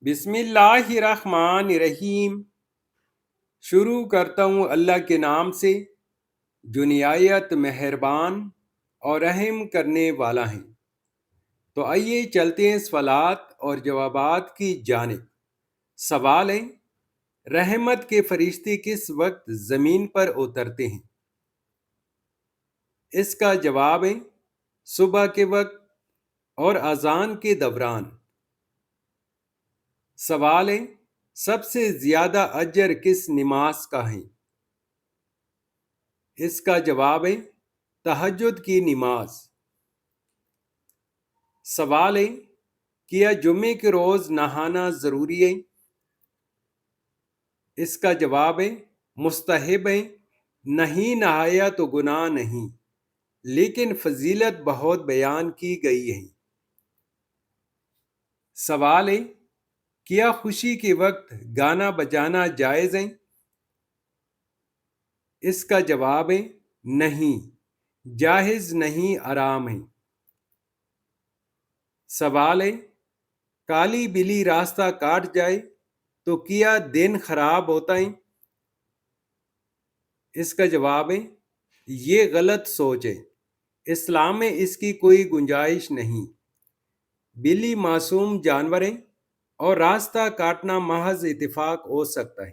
بسم اللہ الرحمن الرحیم۔ شروع کرتا ہوں اللہ کے نام سے جو نہایت مہربان اور رحم کرنے والا ہے۔ تو آئیے چلتے ہیں سوالات اور جوابات کی جانب۔ سوال ہے، رحمت کے فرشتے کس وقت زمین پر اترتے ہیں؟ اس کا جواب ہے صبح کے وقت اور اذان کے دوران۔ سوال ہے، سب سے زیادہ اجر کس نماز کا ہے؟ اس کا جواب ہے تہجد کی نماز۔ سوال ہے، کیا جمعے کے روز نہانا ضروری ہے؟ اس کا جواب ہے مستحب ہے، نہیں نہایا تو گناہ نہیں، لیکن فضیلت بہت بیان کی گئی ہے۔ سوال ہے، کیا خوشی کے وقت گانا بجانا جائز ہے؟ اس کا جواب ہے نہیں، جائز نہیں، حرام ہے۔ سوال ہے، کالی بلی راستہ کاٹ جائے تو کیا دن خراب ہوتا ہے؟ اس کا جواب ہے یہ غلط سوچ ہے، اسلام میں اس کی کوئی گنجائش نہیں۔ بلی معصوم جانور ہے اور راستہ کاٹنا محض اتفاق ہو سکتا ہے۔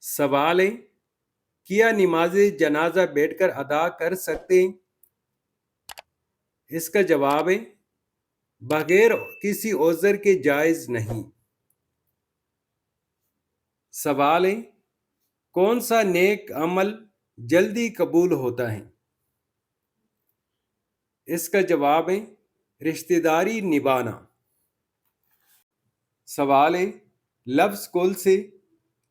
سوال ہے، کیا نماز جنازہ بیٹھ کر ادا کر سکتے ہیں؟ اس کا جواب ہے بغیر کسی عذر کے جائز نہیں۔ سوال ہے، کون سا نیک عمل جلدی قبول ہوتا ہے؟ اس کا جواب ہے رشتہ داری نبھانا۔ سوال ہے، لفظ کل سے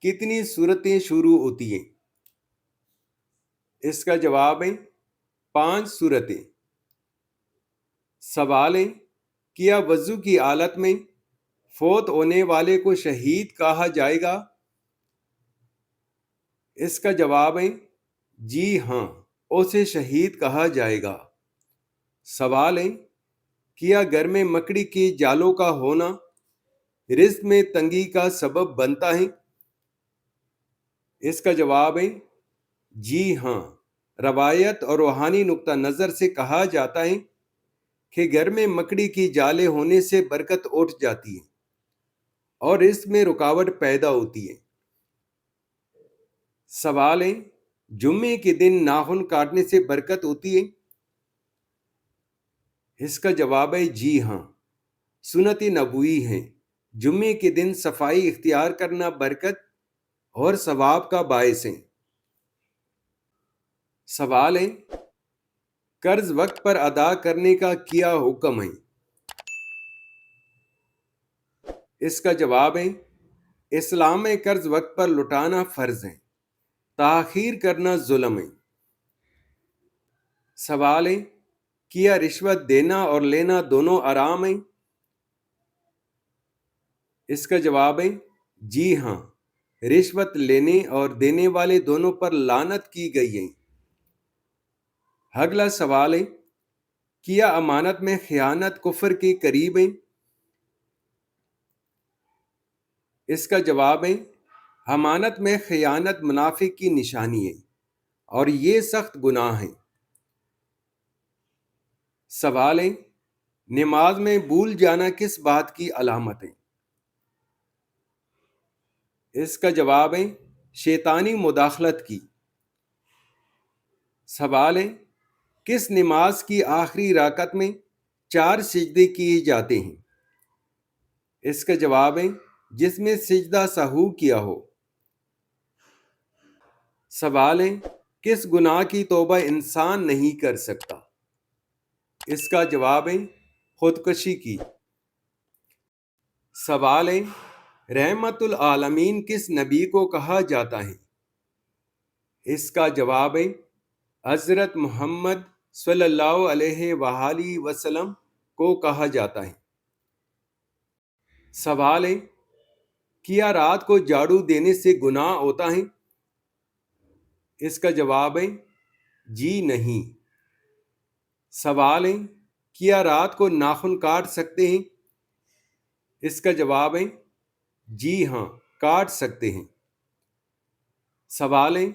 کتنی صورتیں شروع ہوتی ہیں؟ اس کا جواب ہے 5 صورتیں۔ سوال ہے، کیا وضو کی حالت میں فوت ہونے والے کو شہید کہا جائے گا؟ اس کا جواب ہے جی ہاں، اسے شہید کہا جائے گا۔ سوال ہے، کیا گھر میں مکڑی کے جالوں کا ہونا رزق میں تنگی کا سبب بنتا ہے؟ اس کا جواب ہے جی ہاں، روایت اور روحانی نقطہ نظر سے کہا جاتا ہے کہ گھر میں مکڑی کی جالے ہونے سے برکت اٹھ جاتی ہے اور اس میں رکاوٹ پیدا ہوتی ہے۔ سوال ہے، جمعے کے دن ناخن کاٹنے سے برکت ہوتی ہے؟ اس کا جواب ہے جی ہاں، سنت نبوی ہے، جمعے کے دن صفائی اختیار کرنا برکت اور ثواب کا باعث ہے۔ سوال ہے، قرض وقت پر ادا کرنے کا کیا حکم ہے؟ اس کا جواب ہے اسلام میں قرض وقت پر لوٹانا فرض ہے، تاخیر کرنا ظلم ہے۔ سوال ہے، کیا رشوت دینا اور لینا دونوں حرام ہیں؟ اس کا جواب ہے جی ہاں، رشوت لینے اور دینے والے دونوں پر لعنت کی گئی ہے۔ اگلا سوال ہے، کیا امانت میں خیانت کفر کے قریب ہے؟ اس کا جواب ہے امانت میں خیانت منافق کی نشانی ہے اور یہ سخت گناہ ہے۔ سوال ہے، نماز میں بھول جانا کس بات کی علامت ہے؟ اس کا جواب ہے شیطانی مداخلت کی۔ سوال ہے، کس نماز کی آخری رکعت میں 4 سجدے کیے جاتے ہیں؟ اس کا جواب ہے جس میں سجدہ سہو کیا ہو۔ سوال ہے، کس گناہ کی توبہ انسان نہیں کر سکتا؟ اس کا جواب ہے خودکشی کی۔ سوال ہے، رحمت العالمین کس نبی کو کہا جاتا ہے؟ اس کا جواب ہے حضرت محمد صلی اللہ علیہ وآلہ وسلم کو کہا جاتا ہے۔ سوال ہے، کیا رات کو جھاڑو دینے سے گناہ ہوتا ہے؟ اس کا جواب ہے جی نہیں۔ سوال ہے، کیا رات کو ناخن کاٹ سکتے ہیں؟ اس کا جواب ہے جی ہاں، کاٹ سکتے ہیں۔ سوال ہے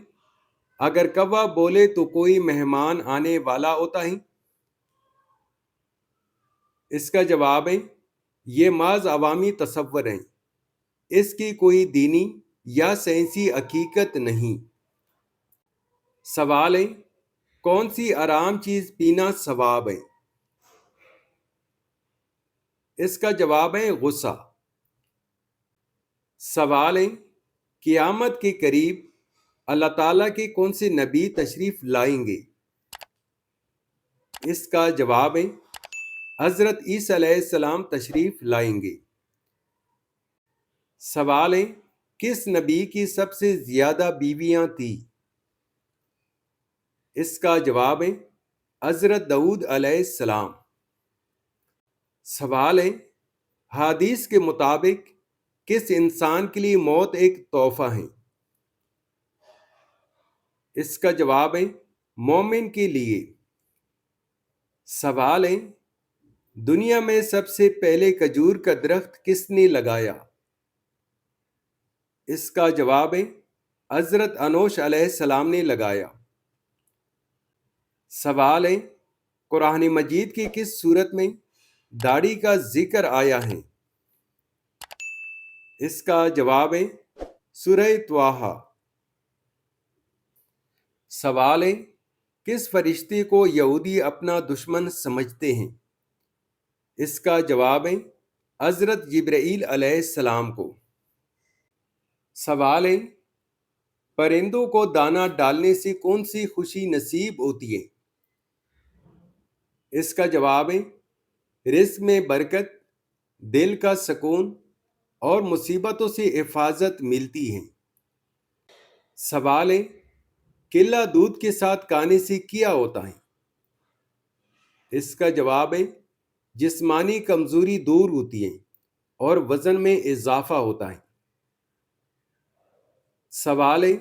اگر کوا بولے تو کوئی مہمان آنے والا ہوتا ہے؟ اس کا جواب ہے یہ محض عوامی تصور ہیں، اس کی کوئی دینی یا سائنسی حقیقت نہیں۔ سوال ہے کون سی آرام چیز پینا ثواب ہے؟ اس کا جواب ہے غصہ۔ سوال ہے قیامت کے قریب اللہ تعالیٰ کے کون سے نبی تشریف لائیں گے؟ اس کا جواب ہے حضرت عیسیٰ علیہ السلام تشریف لائیں گے۔ سوال ہے کس نبی کی سب سے زیادہ بیویاں تھیں؟ اس کا جواب ہے حضرت داؤد علیہ السلام۔ سوال ہے حدیث کے مطابق کس انسان کے لیے موت ایک تحفہ ہے؟ اس کا جواب ہے مومن کے لیے۔ سوال ہے دنیا میں سب سے پہلے کھجور کا درخت کس نے لگایا؟ اس کا جواب ہے حضرت انوش علیہ السلام نے لگایا۔ سوال ہے قرآن مجید کی کس صورت میں داڑھی کا ذکر آیا ہے؟ اس کا جواب ہے سورہ طٰہٰ۔ سوال ہے کس فرشتے کو یہودی اپنا دشمن سمجھتے ہیں؟ اس کا جواب ہے حضرت جبرائیل علیہ السلام کو۔ سوال ہے پرندوں کو دانہ ڈالنے سے کون سی خوشی نصیب ہوتی ہے؟ اس کا جواب ہے رزق میں برکت، دل کا سکون اور مصیبتوں سے حفاظت ملتی ہے۔ سوال ہے کیلا دودھ کے ساتھ کھانے سے کیا ہوتا ہے؟ اس کا جواب ہے جسمانی کمزوری دور ہوتی ہے اور وزن میں اضافہ ہوتا ہے۔ سوال ہے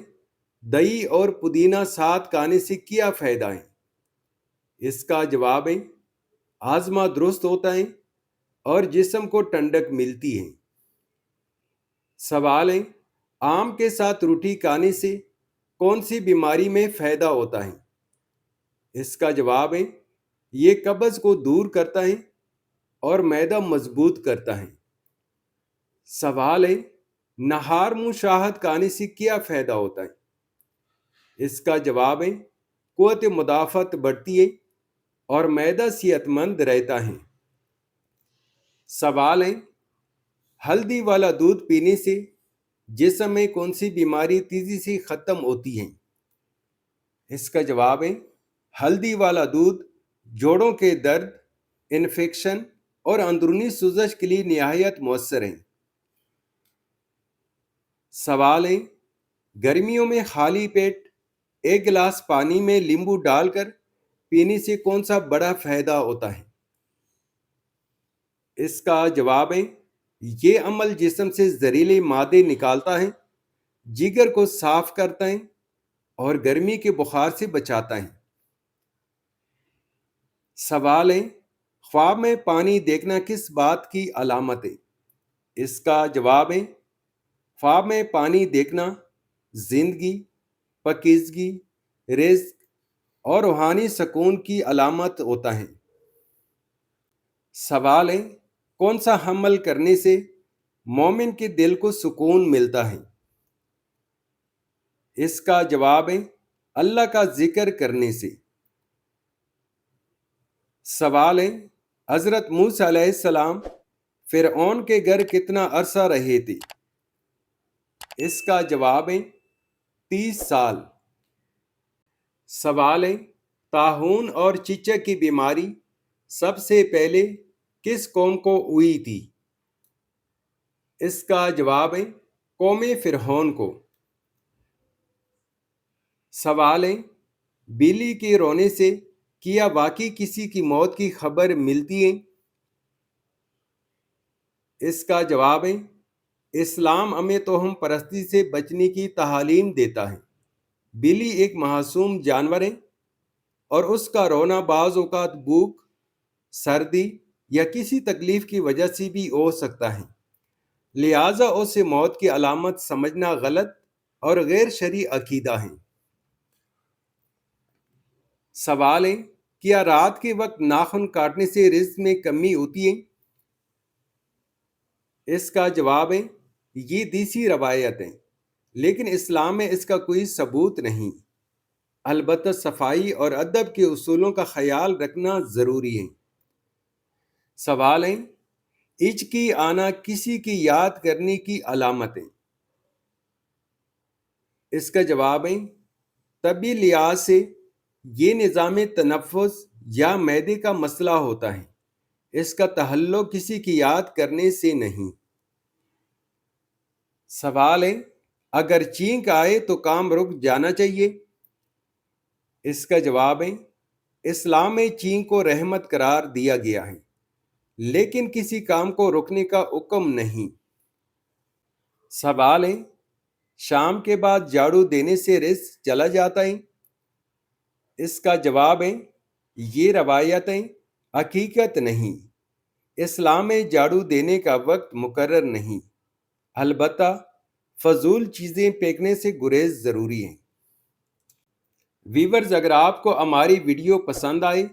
دہی اور پودینہ ساتھ کھانے سے کیا فائدہ ہے؟ اس کا جواب ہے ہاضمہ درست ہوتا ہے اور جسم کو ٹھنڈک ملتی ہے۔ سوال ہے آم کے ساتھ روٹی کھانے سے کون سی بیماری میں فائدہ ہوتا ہے؟ اس کا جواب ہے یہ قبض کو دور کرتا ہے اور معدہ مضبوط کرتا ہے۔ سوال ہے نہار منہ شہد کھانے سے کیا فائدہ ہوتا ہے؟ اس کا جواب ہے قوت مدافعت بڑھتی ہے اور معدہ صحت مند رہتا ہے۔ سوال ہے ہلدی والا دودھ پینے سے جسم میں کون سی بیماری تیزی سے ختم ہوتی ہے؟ اس کا جواب ہے ہلدی والا دودھ جوڑوں کے درد، انفیکشن اور اندرونی سوزش کے لیے نہایت مؤثر ہے۔ سوال ہے گرمیوں میں خالی پیٹ ایک گلاس پانی میں لیمبو ڈال کر پینے سے کون سا بڑا فائدہ ہوتا ہے؟ اس کا جواب ہے یہ عمل جسم سے زہریلے مادے نکالتا ہے، جگر کو صاف کرتا ہے اور گرمی کے بخار سے بچاتا ہے۔ سوال ہے خواب میں پانی دیکھنا کس بات کی علامت ہے؟ اس کا جواب ہے خواب میں پانی دیکھنا زندگی، پاکیزگی، رزق اور روحانی سکون کی علامت ہوتا ہے۔ سوال ہے کون سا عمل کرنے سے مومن کے دل کو سکون ملتا ہے؟ اس کا جواب ہے اللہ کا ذکر کرنے سے۔ سوال ہے حضرت موسیٰ علیہ السلام فرعون کے گھر کتنا عرصہ رہے تھے؟ اس کا جواب ہے 30 سال۔ سوال ہے طاعون اور چچک کی بیماری سب سے پہلے کس قوم کو ہوئی تھی؟ اس کا جواب ہے قوم فرعون کو۔ سوال ہے بلی کے رونے سے کیا واقعی کسی کی موت کی خبر ملتی ہے؟ اس کا جواب ہے اسلام ہمیں توہم پرستی سے بچنے کی تعلیم دیتا ہے۔ بلی ایک معصوم جانور ہے اور اس کا رونا بعض اوقات بھوک، سردی یا کسی تکلیف کی وجہ سے بھی ہو سکتا ہے۔ لہٰذا اسے موت کی علامت سمجھنا غلط اور غیر شرعی عقیدہ ہے۔ سوال ہے، کیا رات کے وقت ناخن کاٹنے سے رزق میں کمی ہوتی ہے؟ اس کا جواب ہے، یہ دیسی روایت ہے، لیکن اسلام میں اس کا کوئی ثبوت نہیں۔ البتہ صفائی اور ادب کے اصولوں کا خیال رکھنا ضروری ہے۔ سوال ہے، ہچکی آنا کسی کی یاد کرنے کی علامت ہے؟ اس کا جواب ہے، طبی لحاظ سے یہ نظام تنفس یا معدے کا مسئلہ ہوتا ہے، اس کا تعلق کسی کی یاد کرنے سے نہیں۔ سوال ہے، اگر چینک آئے تو کام رک جانا چاہیے؟ اس کا جواب ہے، اسلام میں چینک کو رحمت قرار دیا گیا ہے، لیکن کسی کام کو رکنے کا حکم نہیں۔ سوال ہے، شام کے بعد جھاڑو دینے سے رزق چلا جاتا ہے؟ اس کا جواب ہے، یہ روایتیں حقیقت نہیں۔ اسلام میں جھاڑو دینے کا وقت مقرر نہیں، البتہ فضول چیزیں پھینکنے سے گریز ضروری ہے۔ ویورز، اگر آپ کو ہماری ویڈیو پسند آئے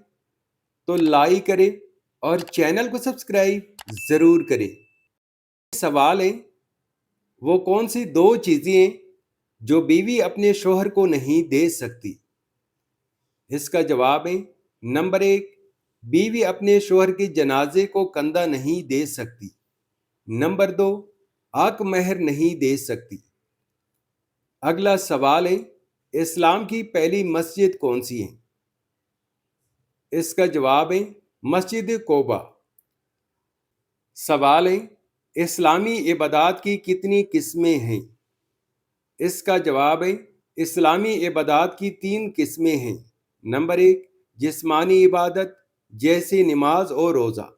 تو لائک کریں اور چینل کو سبسکرائب ضرور کریں۔ سوال ہے، وہ کون سی دو چیزیں ہیں جو بیوی اپنے شوہر کو نہیں دے سکتی؟ اس کا جواب ہے، نمبر 1، بیوی اپنے شوہر کے جنازے کو کندھا نہیں دے سکتی۔ نمبر 2، حق مہر نہیں دے سکتی۔ اگلا سوال ہے، اسلام کی پہلی مسجد کون سی ہے؟ اس کا جواب ہے، مسجد قباء۔ سوال ہے، اسلامی عبادات کی کتنی قسمیں ہیں؟ اس کا جواب ہے، اسلامی عبادات کی 3 قسمیں ہیں۔ نمبر 1، جسمانی عبادت جیسے نماز اور روزہ۔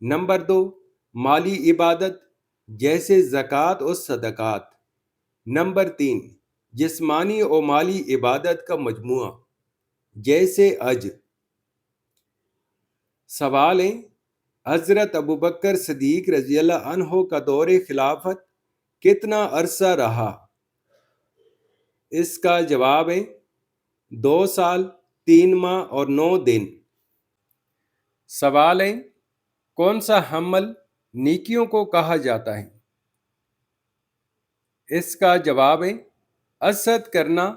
نمبر 2، مالی عبادت جیسے زکوٰۃ اور صدقات۔ نمبر 3، جسمانی اور مالی عبادت کا مجموعہ جیسے حج۔ سوال ہے، حضرت ابوبکر صدیق رضی اللہ عنہ کا دور خلافت کتنا عرصہ رہا؟ اس کا جواب ہے، 2 سال 3 ماہ اور 9 دن۔ سوال ہے، کون سا عمل نیکیوں کو کہا جاتا ہے؟ اس کا جواب ہے، حسد کرنا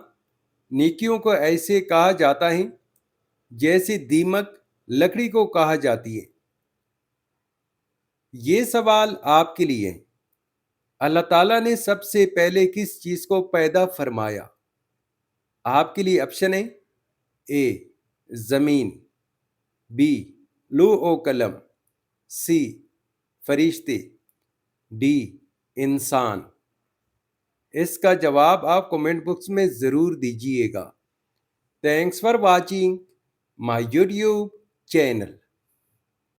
نیکیوں کو ایسے کہا جاتا ہے جیسے دیمک لکڑی کو کہا جاتی ہے۔ یہ سوال آپ کے لیے ہے، اللہ تعالیٰ نے سب سے پہلے کس چیز کو پیدا فرمایا؟ آپ کے لیے آپشن ہے، اے زمین، بی لوح و قلم، سی فرشتے، ڈی انسان۔ اس کا جواب آپ کمنٹ باکس میں ضرور دیجیے گا۔ Thanks for watching my YouTube channel.